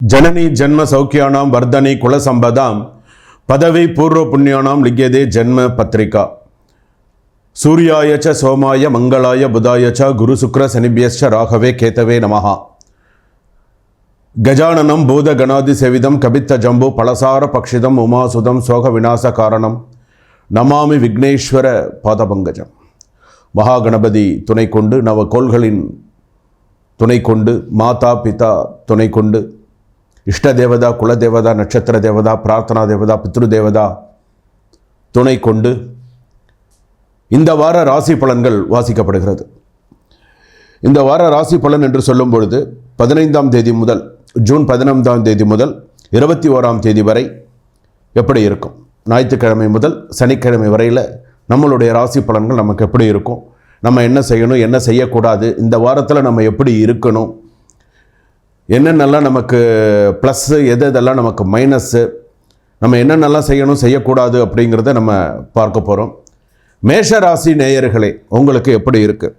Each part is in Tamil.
जननी जन्म सौख्यानां वर्धनी कुल संपदां पदवी पूर्व पुण्यानां लिख्यते जन्म पत्रिका सूर्याय च सोमाय मंगलाय बुधाय च गुरु शुक्र शनिभ्यश्च राघवे केतवे नमः गजाननं भूतगणादि सेविदं कपित्त जम्बू पलसार पक्षिदं उमासुदं शोक विनाश कारणं नमामि विघ्नेश्वर पादपंकजं महागणपति तुணை கொண்டு नव கோள்களின் துணை கொண்டு மாதா பிதா துணை கொண்டு इष्ट देवता कुल देवता नक्षत्र देवता प्रार्थना देवता पितृ देवता துணை கொண்டு இந்த வார ராசி பலன்கள் வாசிக்கப்படுகிறது. இந்த வார ராசி பலன் என்று சொல்லும் பொழுது 15ஆம் தேதி முதல் ஜூன் 15ஆம் தேதி முதல் 21ஆம் தேதி வரை எப்படி இருக்கும், ஞாயிற்றுக்கிழமை முதல் சனிக்கிழமை வரையில் நம்மளுடைய ராசி பலன்கள் நமக்கு எப்படி இருக்கும், நம்ம என்ன செய்யணும் என்ன செய்யக்கூடாது, இந்த வாரத்தில் நம்ம எப்படி இருக்கணும், என்னென்னலாம் நமக்கு ப்ளஸ்ஸு எதெல்லாம் நமக்கு மைனஸ்ஸு, நம்ம என்னென்னலாம் செய்யணும் செய்யக்கூடாது அப்படிங்கிறத நம்ம பார்க்க போகிறோம். மேஷ ராசி நேயர்களே உங்களுக்கு எப்படி இருக்குது?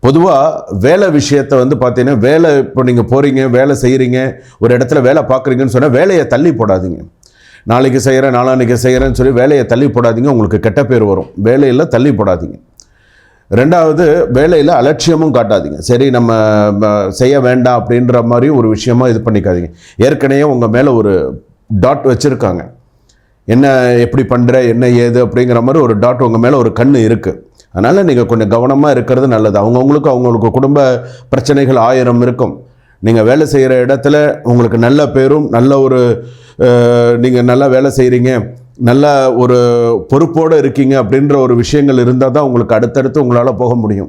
பொதுவாக வேலை விஷயத்தை பார்த்தீங்கன்னா, வேலை இப்போ நீங்கள் போகிறீங்க வேலை செய்கிறீங்க, ஒரு இடத்துல வேலை பார்க்குறீங்கன்னு சொன்னால் வேலையை தள்ளி போடாதீங்க. நாளைக்கு செய்கிறேன் நாளான்னைக்கு செய்கிறேன்னு சொல்லி வேலையை தள்ளி போடாதீங்க, உங்களுக்கு கெட்ட பேர் வரும். வேலையில் தள்ளி போடாதீங்க. ரெண்டாவது, வேலையில் அலட்சியமும் காட்டாதீங்க. சரி நம்ம செய்ய வேண்டாம் அப்படின்ற மாதிரி ஒரு விஷயமா இது பண்ணிக்காதீங்க. ஏற்கனவே உங்கள் மேலே ஒரு டாட் வச்சுருக்காங்க, என்ன எப்படி பண்ணுற என்ன ஏது அப்படிங்கிற மாதிரி ஒரு டாட் உங்கள் மேலே ஒரு கண் இருக்குது. அதனால் நீங்கள் கொஞ்சம் கவனமாக இருக்கிறது நல்லது. அவங்களுக்கு குடும்ப பிரச்சனைகள் 1000 இருக்கும். நீங்கள் வேலை செய்கிற இடத்துல உங்களுக்கு நல்ல பேரும் நல்ல ஒரு நீங்கள் நல்லா வேலை செய்கிறீங்க, நல்ல ஒரு பொறுப்போடு இருக்கீங்க அப்படின்ற ஒரு விஷயங்கள் இருந்தால் தான் உங்களுக்கு அடுத்தடுத்து உங்களால் போக முடியும்.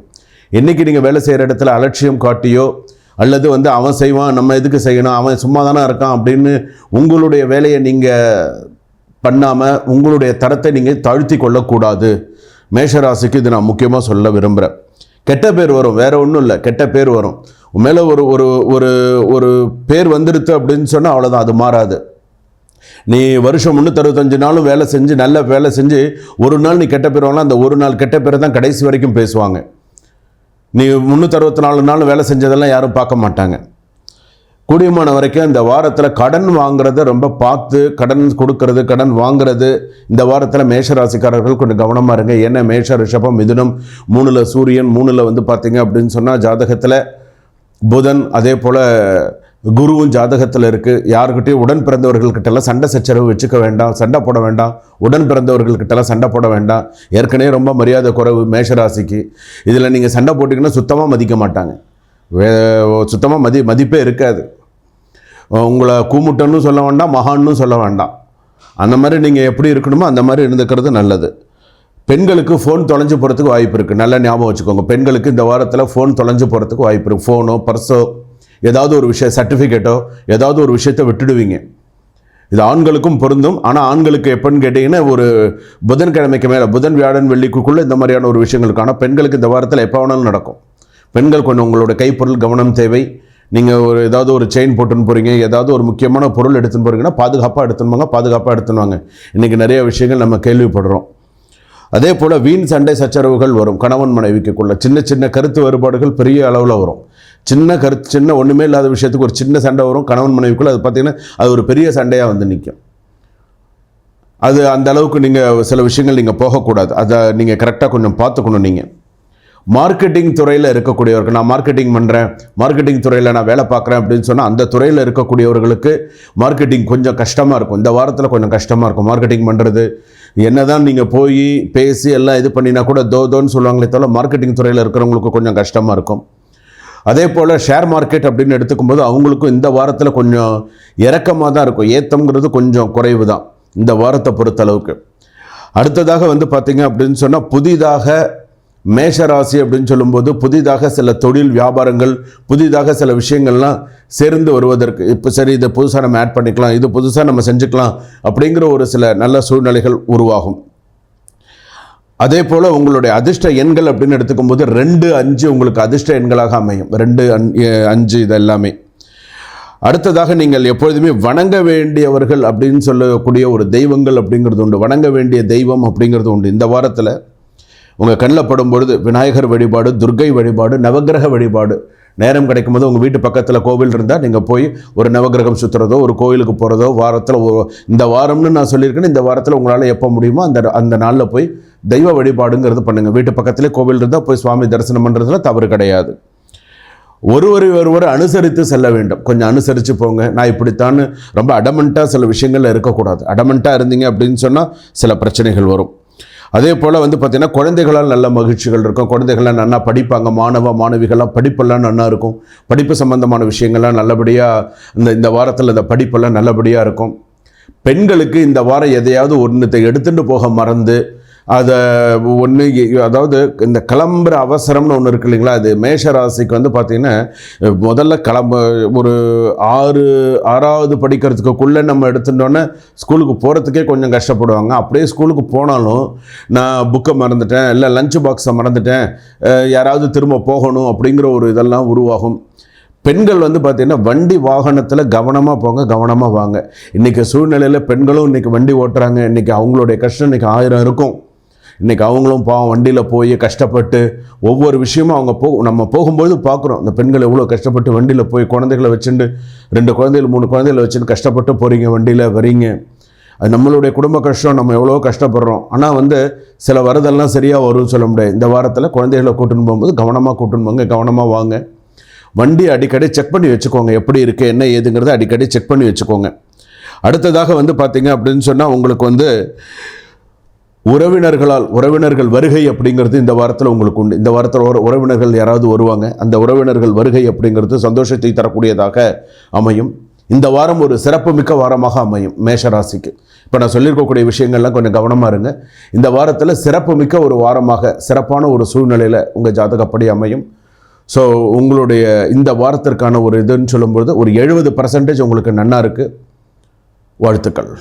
என்றைக்கு நீங்கள் வேலை செய்கிற இடத்துல அலட்சியம் காட்டியோ அல்லது அவன் செய்வான் நம்ம எதுக்கு செய்யணும், அவன் சும்மா தானே இருக்கான் அப்படின்னு உங்களுடைய வேலையை நீங்கள் பண்ணாமல் உங்களுடைய தரத்தை நீங்கள் தாழ்த்தி கொள்ளக்கூடாது. மேஷராசிக்கு இது நான் முக்கியமாக சொல்ல விரும்புகிறேன். கெட்ட பேர் வரும், வேறு ஒன்றும் இல்லை, கெட்ட பேர் வரும். மேலே ஒரு ஒரு ஒரு பேர் வந்துடுது அப்படின்னு சொன்னால் அவ்வளோதான், அது மாறாது. நீ வருஷம் 365 நாளும் வேலை செஞ்சு நல்ல வேலை செஞ்சு ஒரு நாள் நீ கெட்ட பேர் வாங்கலாம், அந்த ஒரு நாள் கெட்ட பேரை தான் கடைசி வரைக்கும் பேசுவாங்க. நீ 364 நாள் வேலை செஞ்சதெல்லாம் யாரும் பார்க்க மாட்டாங்க. கூடியமான வரைக்கும் இந்த வாரத்தில் கடன் வாங்குறத ரொம்ப பார்த்து, கடன் கொடுக்கறது கடன் வாங்குறது இந்த வாரத்தில் மேஷராசிக்காரர்கள் கொஞ்சம் கவனமாக இருங்க. ஏன்னா மேஷ ரிஷபம் மிதுனம் 3ல் சூரியன் 3ல் பார்த்தீங்க அப்படின்னு சொன்னால் ஜாதகத்தில் புதன் அதே போல் குருவும் ஜாதகத்தில் இருக்குது. யாருக்கிட்டையும் உடன் பிறந்தவர்கள்கிட்டலாம் சண்டை சச்சரவு வச்சுக்க வேண்டாம், சண்டை போட வேண்டாம். உடன் பிறந்தவர்கள்கிட்டலாம் சண்டை போட வேண்டாம். ஏற்கனவே ரொம்ப மரியாதை குறைவு மேஷராசிக்கு. இதில் நீங்கள் சண்டை போட்டிங்கன்னா சுத்தமாக மதிக்க மாட்டாங்க, சுத்தமாக மதிப்பே இருக்காது. உங்களை கூமுட்டன்னு சொல்ல வேண்டாம், மகான்னு சொல்ல வேண்டாம். அந்த மாதிரி நீங்கள் எப்படி இருக்கணுமோ அந்த மாதிரி இருந்துக்கிறது நல்லது. பெண்களுக்கு ஃபோன் தொலைஞ்சு போகிறதுக்கு வாய்ப்பு இருக்குது, நல்லா ஞாபகம் வச்சுக்கோங்க. பெண்களுக்கு இந்த வாரத்தில் ஃபோன் தொலைஞ்சு போகிறதுக்கு வாய்ப்பு இருக்குது. ஃபோனோ பர்ஸோ ஏதாவது ஒரு விஷயம், சர்டிஃபிகேட்டோ ஏதாவது ஒரு விஷயத்தை விட்டுடுவீங்க. இது ஆண்களுக்கும் பொருந்தும். ஆனால் ஆண்களுக்கு எப்போன்னு கேட்டிங்கன்னா ஒரு புதன்கிழமைக்கு மேலே, புதன் வியாழன் வெள்ளிக்குள்ளே இந்த மாதிரியான ஒரு விஷயங்களுக்கு. ஆனால் பெண்களுக்கு இந்த வாரத்தில் எப்போ வேணாலும் நடக்கும். பெண்கள் கொஞ்சம் உங்களோட கைப்பொருள் கவனம் தேவை. நீங்கள் ஏதாவது ஒரு செயின் போட்டுன்னு போகிறீங்க, ஏதாவது ஒரு முக்கியமான பொருள் எடுத்துன்னு போகிறீங்கன்னா பாதுகாப்பாக எடுத்துன்னு வாங்க. இன்றைக்கி நிறைய விஷயங்கள் நம்ம கேள்விப்படுறோம். அதே போல் வீண் சண்டை சச்சரவுகள் வரும். கணவன் மனைவிக்குள்ள சின்ன சின்ன கருத்து வேறுபாடுகள் பெரிய அளவில் வரும். சின்ன ஒன்றுமே இல்லாத விஷயத்துக்கு ஒரு சின்ன சண்டை வரும் கணவன் மனைவிக்குள்ள. அது பார்த்திங்கன்னா அது ஒரு பெரிய சண்டையாக நிற்கும். அது அந்த அளவுக்கு நீங்கள் சில விஷயங்கள் நீங்கள் போகக்கூடாது. அதை நீங்கள் கரெக்டாக கொஞ்சம் பார்த்துக்கணும். நீங்கள் மார்க்கெட்டிங் துறையில் இருக்கக்கூடியவர்கள், நான் மார்க்கெட்டிங் பண்ணுறேன், மார்க்கெட்டிங் துறையில் நான் வேலை பார்க்குறேன் அப்படின்னு சொன்னால் அந்த துறையில் இருக்கக்கூடியவர்களுக்கு மார்க்கெட்டிங் கொஞ்சம் கஷ்டமாக இருக்கும். இந்த வாரத்தில் கொஞ்சம் கஷ்டமாக இருக்கும் மார்க்கெட்டிங் பண்ணுறது. என்ன தான் நீங்கள் போய் பேசி எல்லாம் இது பண்ணினா கூட தோன்னு சொல்லுவாங்களே தவிர மார்க்கெட்டிங் துறையில் இருக்கிறவங்களுக்கு கொஞ்சம் கஷ்டமாக இருக்கும். அதே போல் ஷேர் மார்க்கெட் அப்படின்னு எடுத்துக்கும்போது அவங்களுக்கும் இந்த வாரத்தில் கொஞ்சம் இறக்கமாக தான் இருக்கும். ஏற்றம்ங்கிறது கொஞ்சம் குறைவு தான் இந்த வாரத்தை பொறுத்தளவுக்கு. அடுத்ததாக பார்த்திங்க அப்படின்னு சொன்னால் புதிதாக மேஷராசி அப்படின்னு சொல்லும்போது புதிதாக சில தொழில் வியாபாரங்கள், புதிதாக சில விஷயங்கள்லாம் சேர்ந்து வருவதற்கு, இப்போ சரி இதை புதுசாக நம்ம ஆட் பண்ணிக்கலாம், இது புதுசாக நம்ம செஞ்சுக்கலாம் அப்படிங்கிற ஒரு சில நல்ல சூழ்நிலைகள் உருவாகும். அதே போல் உங்களுடைய அதிர்ஷ்ட எண்கள் அப்படின்னு எடுத்துக்கும்போது 2, 5 உங்களுக்கு அதிர்ஷ்ட எண்களாக அமையும். 2, 5 இது எல்லாமே. அடுத்ததாக நீங்கள் எப்பொழுதுமே வணங்க வேண்டியவர்கள் அப்படின்னு சொல்லக்கூடிய ஒரு தெய்வங்கள் அப்படிங்கிறது உண்டு. வணங்க வேண்டிய தெய்வம் அப்படிங்கிறது உண்டு. இந்த வாரத்தில் உங்கள் கண்ணில் படும் பொழுது விநாயகர் வழிபாடு, துர்க்கை வழிபாடு, நவக்கிரக வழிபாடு, நேரம் கிடைக்கும் போது உங்கள் வீட்டு பக்கத்தில் கோவில் இருந்தால் நீங்கள் போய் ஒரு நவக்கிரகம் சுற்றுறதோ, ஒரு கோயிலுக்கு போகிறதோ, வாரத்தில் இந்த வாரம்னு நான் சொல்லியிருக்கேன்னு, இந்த வாரத்தில் உங்களால் எப்போ முடியுமோ அந்த நாளில் போய் தெய்வ வழிபாடுங்கிறது பண்ணுங்கள். வீட்டு பக்கத்திலே கோவில் இருந்தால் போய் சுவாமி தரிசனம் பண்ணுறதுல தவறு கிடையாது. ஒருவர் அனுசரித்து செல்ல வேண்டும். கொஞ்சம் அனுசரித்து போங்க. நான் இப்படித்தான் ரொம்ப அடமெண்ட்டாக சில விஷயங்களில் இருக்கக்கூடாது. அடமெண்ட்டாக இருந்தீங்க அப்படின்னு சொன்னால் சில பிரச்சனைகள் வரும். அதே போல் பார்த்திங்கன்னா குழந்தைகளால் நல்ல மகிழ்ச்சிகள் இருக்கும். குழந்தைகள்லாம் நல்லா படிப்பாங்க. மாணவிகள்லாம் படிப்பெல்லாம் நல்லா இருக்கும். படிப்பு சம்பந்தமான விஷயங்கள்லாம் நல்லபடியாக இந்த வாரத்தில் இந்த படிப்பெல்லாம் நல்லபடியாக இருக்கும். பெண்களுக்கு இந்த வாரம் எதையாவது ஒன்றத்தை எடுத்துகிட்டு போக மறந்து அதை அதாவது இந்த கிளம்புற அவசரம்னு ஒன்று இருக்கு இல்லைங்களா, அது மேஷ ராசிக்கு பார்த்திங்கன்னா முதல்ல ஒரு 6வது படிக்கிறதுக்குள்ளே நம்ம எடுத்துட்டோன்னே ஸ்கூலுக்கு போகிறதுக்கே கொஞ்சம் கஷ்டப்படுவாங்க. அப்படியே ஸ்கூலுக்கு போனாலும் நான் புக்கை மறந்துட்டேன், இல்லை லஞ்ச் பாக்ஸை மறந்துட்டேன், யாராவது திரும்ப போகணும் அப்படிங்கிற ஒரு இதெல்லாம் உருவாகும். பெண்கள் பார்த்திங்கன்னா வண்டி வாகனத்தில் கவனமாக போங்க, கவனமாக வாங்க. இன்றைக்கி சூழ்நிலையில் பெண்களும் இன்றைக்கி வண்டி ஓட்டுறாங்க. இன்றைக்கி அவங்களுடைய கஷ்டம் இன்றைக்கி 1000 இருக்கும். இன்றைக்கி அவங்களும் பாவம் வண்டியில் போய் கஷ்டப்பட்டு ஒவ்வொரு விஷயமும் அவங்க நம்ம போகும்போது பார்க்குறோம் இந்த பெண்கள் எவ்வளோ கஷ்டப்பட்டு வண்டியில் போய் குழந்தைகளை வச்சுட்டு 2 குழந்தைகள் 3 குழந்தைகளை வச்சுட்டு கஷ்டப்பட்டு போகிறீங்க, வண்டியில் வரீங்க. அது நம்மளுடைய குடும்ப கஷ்டம். நம்ம எவ்வளோ கஷ்டப்படுறோம். ஆனால் சில வரதெல்லாம் சரியாக வரும்னு சொல்ல முடியாது. இந்த வாரத்தில் குழந்தைகளை கூட்டுன்னு போகும்போது கவனமாக கூட்டுன்னு போங்க, கவனமாக வாங்க. வண்டி அடிக்கடி செக் பண்ணி வச்சுக்கோங்க. எப்படி இருக்குது என்ன ஏதுங்கிறத அடிக்கடி செக் பண்ணி வச்சுக்கோங்க. அடுத்ததாக பார்த்தீங்க அப்படின்னு சொன்னால் உங்களுக்கு உறவினர்கள் வருகை அப்படிங்கிறது இந்த வாரத்தில் உங்களுக்கு உண்டு. இந்த வாரத்தில் உறவினர்கள் யாராவது வருவாங்க. அந்த உறவினர்கள் வருகை அப்படிங்கிறது சந்தோஷத்தை தரக்கூடியதாக அமையும். இந்த வாரம் ஒரு சிறப்புமிக்க வாரமாக அமையும் மேஷராசிக்கு. இப்போ நான் சொல்லியிருக்கக்கூடிய விஷயங்கள்லாம் கொஞ்சம் கவனமாக இருங்க. இந்த வாரத்தில் சிறப்புமிக்க ஒரு வாரமாக, சிறப்பான ஒரு சூழ்நிலையில் உங்கள் ஜாதகப்படி அமையும். ஸோ உங்களுடைய இந்த வாரத்திற்கான ஒரு இதுன்னு சொல்லும்போது ஒரு 70% உங்களுக்கு நன்னா இருக்குது. வாழ்த்துக்கள்.